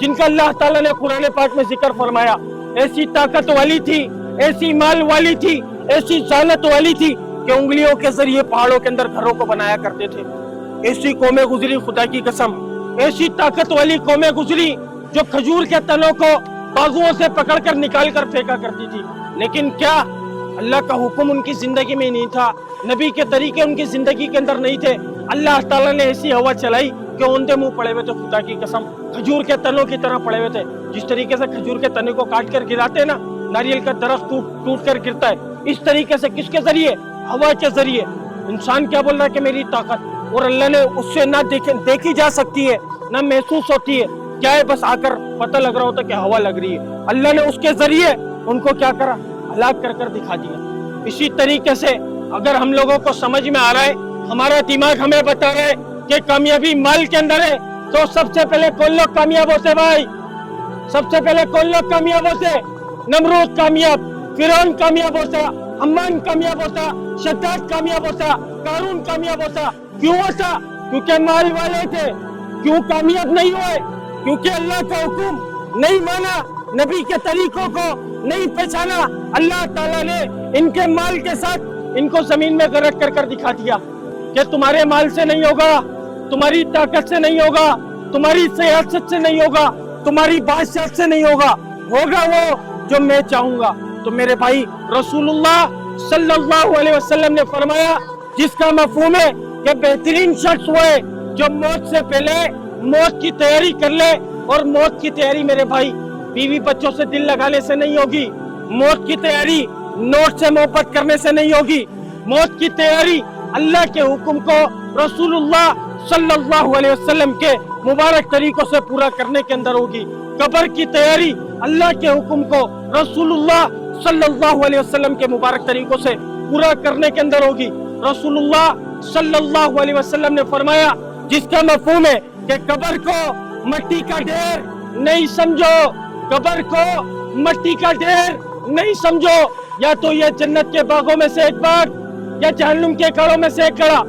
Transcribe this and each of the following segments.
جن کا اللہ تعالیٰ نے قرآن پاک میں ذکر فرمایا، ایسی طاقت والی تھی، ایسی مال والی تھی، ایسی ذلت والی تھی کہ انگلیوں کے ذریعے پہاڑوں کے اندر گھروں کو بنایا کرتے تھے۔ ایسی قومیں گزری، خدا کی قسم، ایسی طاقت والی قومیں گزری جو کھجور کے تنوں کو بازوؤں سے پکڑ کر نکال کر پھینکا کرتی تھی، لیکن کیا اللہ کا حکم ان کی زندگی میں نہیں تھا، نبی کے طریقے ان کی زندگی کے اندر نہیں تھے؟ اللہ تعالیٰ نے ایسی ہوا چلائی کہ اوندے منہ پڑے ہوئے تھے، خدا کی قسم کھجور کے تنوں کی طرح پڑے ہوئے تھے۔ جس طریقے سے کھجور کے تنے کو کاٹ کر گراتے ہیں نا، ناریل کا درخت ٹوٹ کر گرتا ہے، اس طریقے سے کس کے ذریعے؟ ہوا کے ذریعے۔ انسان کیا بول رہا ہے کہ میری طاقت، اور اللہ نے اس سے نہ دیکھی جا سکتی ہے، نہ محسوس ہوتی ہے، کیا ہے بس آ کر پتہ لگ رہا ہوتا کہ ہوا لگ رہی ہے۔ اللہ نے اس کے ذریعے ان کو کیا کرا؟ ہلاک کر دکھا دیا۔ اسی طریقے سے اگر ہم لوگوں کو سمجھ میں آ رہا ہے، ہمارا دماغ ہمیں بتا رہا ہے کہ کامیابی مال کے اندر ہے، تو سب سے پہلے کون لوگ کامیاب ہوتے بھائی؟ سب سے پہلے کون لوگ کامیاب ہوتے؟ نمرود کامیاب، فرعون کامیاب ہوتا، حمان کامیاب ہوتا، شداد کامیاب ہوتا، قارون کامیاب ہوتا۔ کیوں ہوتا؟ کیونکہ مال والے تھے۔ کیوں کامیاب نہیں ہوئے؟ کیونکہ اللہ کا حکم نہیں مانا، نبی کے طریقوں کو نہیں پہچانا۔ اللہ تعالیٰ نے ان کے مال کے ساتھ ان کو زمین میں غرق کر دکھا دیا کہ تمہارے مال سے نہیں ہوگا، تمہاری طاقت سے نہیں ہوگا، تمہاری سیاست سے نہیں ہوگا، تمہاری بادشاہت سے نہیں ہوگا، ہوگا وہ جو میں چاہوں گا۔ تو میرے بھائی، رسول اللہ صلی اللہ علیہ وسلم نے فرمایا، جس کا مفہوم ہے کہ بہترین شخص وہ ہے جو موت سے پہلے موت کی تیاری کر لے۔ اور موت کی تیاری میرے بھائی بیوی بچوں سے دل لگانے سے نہیں ہوگی، موت کی تیاری نوٹ سے محبت کرنے سے نہیں ہوگی، موت کی تیاری اللہ کے حکم کو رسول اللہ صلی اللہ علیہ وسلم کے مبارک طریقوں سے پورا کرنے کے اندر ہوگی۔ قبر کی تیاری اللہ کے حکم کو رسول اللہ صلی اللہ علیہ وسلم کے مبارک طریقوں سے پورا کرنے کے اندر ہوگی۔ رسول اللہ صلی اللہ علیہ وسلم نے فرمایا، جس کا مفہوم ہے کہ قبر کو مٹی کا ڈھیر نہیں سمجھو، قبر کو مٹی کا ڈھیر نہیں سمجھو، یا تو یہ جنت کے باغوں میں سے ایک باغ یا جہنم کے کڑوں میں سے ایک کڑا۔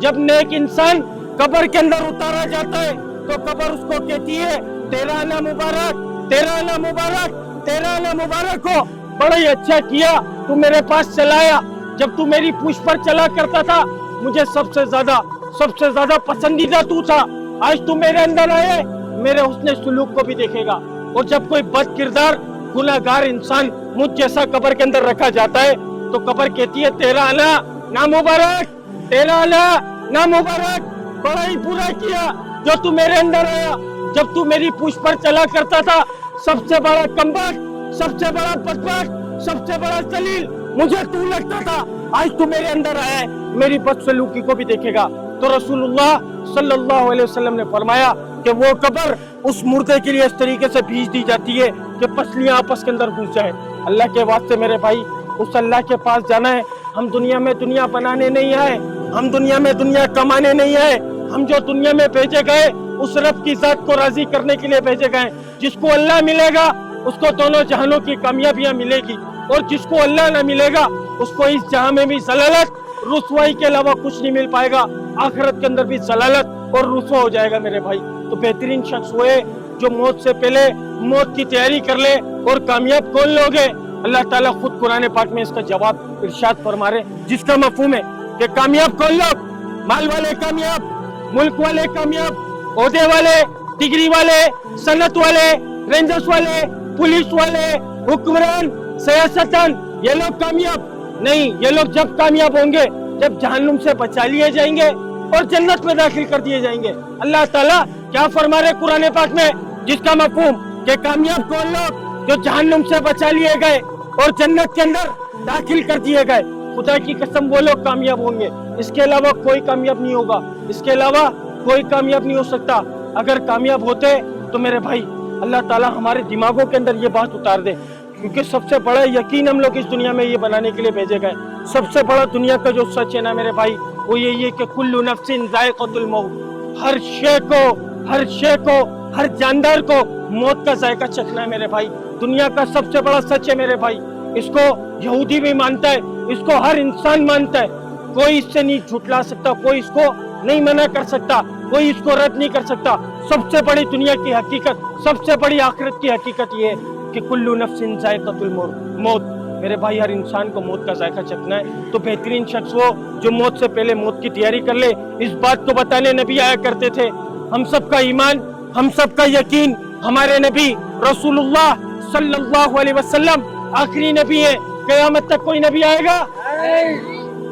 جب نیک انسان قبر کے اندر اتارا جاتا ہے تو قبر اس کو کہتی ہے، تیرا آنا مبارک، تیرا آنا مبارک، تیرا آنا مبارک ہو، بڑا ہی اچھا کیا تو میرے پاس چلایا، جب تو میری پوچھ پر چلا کرتا تھا مجھے سب سے زیادہ پسندیدہ تو تھا، آج تو میرے اندر آئے، میرے حسن سلوک کو بھی دیکھے گا۔ اور جب کوئی بد کردار گناہگار انسان مجھ جیسا قبر کے اندر رکھا جاتا ہے تو قبر کہتی ہے، تیرا آنا نامبارک، تیرا آنا نامبارک، بڑا ہی برا کیا جو تو میرے اندر آیا، جب تو میری پوچھ پر چلا کرتا تھا، سب سے بڑا کمبخت، سب سے بڑا بدبخت، سب سے بڑا ذلیل مجھے تو لگتا تھا، آج تو میرے اندر آیا ہے، میری بدسلوکی کو بھی دیکھے گا۔ تو رسول اللہ صلی اللہ علیہ وسلم نے فرمایا کہ وہ قبر اس مردے کے لیے اس طریقے سے بھیج دی جاتی ہے کہ پسلیاں آپس کے اندر گھس جائیں۔ اللہ کے واسطے میرے بھائی، اس اللہ کے پاس جانا ہے۔ ہم دنیا میں دنیا بنانے نہیں آئے، ہم دنیا میں دنیا کمانے نہیں آئے، ہم جو دنیا میں بھیجے گئے اس رب کی ذات کو راضی کرنے کے لیے بھیجے گئے۔ جس کو اللہ ملے گا اس کو دونوں جہانوں کی کامیابیاں ملے گی، اور جس کو اللہ نہ ملے گا اس کو اس جہاں میں بھی ذلالت، رسوائی کے علاوہ کچھ نہیں مل پائے گا، آخرت کے اندر بھی ذلالت اور رسوا ہو جائے گا میرے بھائی۔ تو بہترین شخص ہوئے جو موت سے پہلے موت کی تیاری کر لے، اور کامیاب کون لوگ ہیں؟ اللہ تعالیٰ خود قرآن پاک میں اس کا جواب ارشاد فرما رہے، جس کا مفہوم ہے کہ کامیاب کون لوگ؟ مال والے کامیاب، ملک والے کامیاب، عہدے والے، ڈگری والے، صنعت والے، رینجرز والے، پولیس والے، حکمران، سیاستدان، یہ لوگ کامیاب نہیں۔ یہ لوگ جب کامیاب ہوں گے جب جہنم سے بچا لیے جائیں گے اور جنت میں داخل کر دیے جائیں گے۔ اللہ تعالیٰ کیا فرما رہے قرآن پاک میں؟ جس کا مفہوم کہ کامیاب کون لوگ؟ جو جہنم سے بچا لیے گئے اور جنت کے اندر داخل کر دیے گئے۔ خدا کی قسم وہ لوگ کامیاب ہوں گے، اس کے علاوہ کوئی کامیاب نہیں ہوگا، اس کے علاوہ کوئی کامیاب نہیں ہو سکتا۔ اگر کامیاب ہوتے تو میرے بھائی اللہ تعالیٰ ہمارے دماغوں کے اندر یہ بات اتار دے، کیونکہ سب سے بڑا یقین ہم لوگ اس دنیا میں یہ بنانے کے لیے بھیجے گئے۔ سب سے بڑا دنیا کا جو سچ ہے نا میرے بھائی، وہ یہی ہے کہ کل نفس ذائقۃ الموت، ہر شے کو ہر جاندار کو موت کا ذائقہ چکھنا ہے میرے بھائی۔ دنیا کا سب سے بڑا سچ ہے میرے بھائی، اس کو یہودی بھی مانتا ہے، اس کو ہر انسان مانتا ہے، کوئی اس سے نہیں جھٹلا سکتا، کوئی اس کو نہیں منع کر سکتا۔ کوئی اس کو رد نہیں کر سکتا. سب سے بڑی دنیا کی حقیقت, سب سے بڑی آخرت کی حقیقت یہ ہے کہ کل نفس ذائقۃ الموت. میرے بھائی, ہر انسان کو موت کا ذائقہ چکھنا ہے. تو بہترین شخص وہ جو موت سے پہلے موت کی تیاری کر لے. اس بات کو بتانے نبی آیا کرتے تھے. ہم سب کا ایمان, ہم سب کا یقین, ہمارے نبی رسول اللہ صلی اللہ علیہ وسلم آخری نبی ہے. قیامت تک کوئی نبی آئے گا؟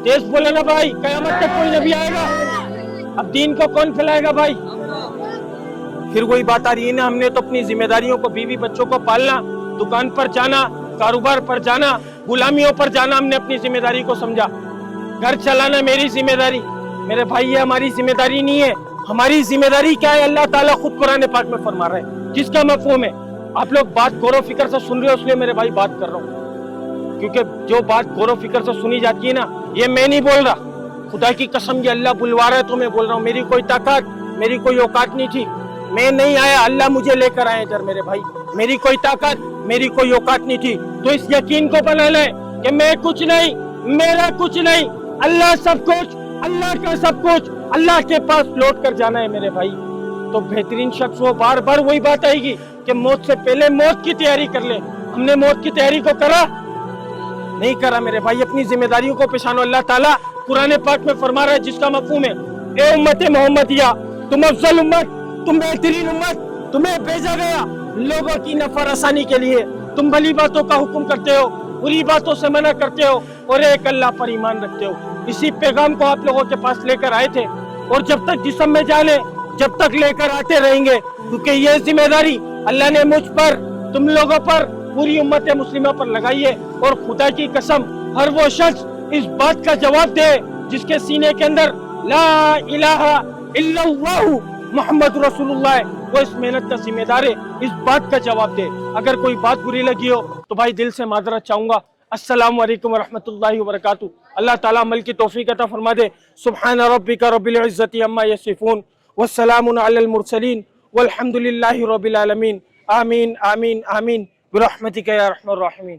تیز بولے نا بھائی, قیامت تک کوئی نبی آئے گا؟ اب دین کو کون پھیلائے گا بھائی؟ پھر وہی بات آ رہی ہے نا, ہم نے تو اپنی ذمہ داریوں کو, بیوی بچوں کو پالنا, دکان پر جانا, کاروبار پر جانا, غلامیوں پر جانا, ہم نے اپنی ذمہ داری کو سمجھا. گھر چلانا میری ذمہ داری. میرے بھائی, یہ ہماری ذمہ داری نہیں ہے. ہماری ذمہ داری کیا ہے؟ اللہ تعالیٰ خود قرآن پاک میں فرما رہے ہیں, جس کا مفہوم ہے. آپ لوگ بات غور و فکر سے سن رہے ہو, اس لیے میرے بھائی بات کر رہا ہوں, کیونکہ جو بات غور و فکر سے سنی جاتی ہے نا, یہ میں نہیں بول رہا, خدا کی قسم یہ اللہ بلوا رہا ہے تو میں بول رہا ہوں. میری کوئی طاقت, میری کوئی اوقات نہیں تھی, میں نہیں آیا, اللہ مجھے لے کر آئے ادھر. میرے بھائی, میری کوئی طاقت, میری کوئی اوقات نہیں تھی. تو اس یقین کو بنا لیں کہ میں کچھ نہیں, میرا کچھ نہیں, اللہ سب کچھ, اللہ کا سب کچھ, اللہ کے پاس لوٹ کر جانا ہے میرے بھائی. تو بہترین شخص وہ, بار بار وہی بات آئے گی کہ موت سے پہلے موت کی تیاری کر لیں. ہم نے موت کی تیاری کو کرا نہیں کرا میرے بھائی. اپنی ذمہ داریوں کو پہچانو. اللہ تعالیٰ قرآن پاک میں فرما رہا ہے, جس کا مفہوم ہے, اے امت محمدیہ, تم افضل امت, تم بہترین امت, تمہیں بھیجا گیا لوگوں کی نفع رسانی کے لیے. تم بھلی باتوں کا حکم کرتے ہو, بری باتوں سے منع کرتے ہو, اور ایک اللہ پر ایمان رکھتے ہو. اسی پیغام کو آپ لوگوں کے پاس لے کر آئے تھے, اور جب تک جسم میں جانے, جب تک لے کر آتے رہیں گے, کیونکہ یہ ذمہ داری اللہ نے مجھ پر, تم لوگوں پر, پوری امت مسلمہ پر لگائی ہے. اور خدا کی قسم, ہر وہ شخص اس بات کا جواب دے جس کے سینے کے اندر لا الہ الا اللہ محمد رسول اللہ ہے, وہ اس محنت کا ذمہ دار ہے. اس بات کا جواب دے. اگر کوئی بات بری لگی ہو تو بھائی دل سے معذرت چاہوں گا. السلام علیکم ورحمۃ اللہ وبرکاتہ. اللہ تعالیٰ عمل کی توفیق عطا فرما دے. سبحان ربک رب العزت عما یصفون والسلام علی المرسلین والحمد للہ رب العالمین. آمین آمین آمین برحمتک یا ارحم الراحمین.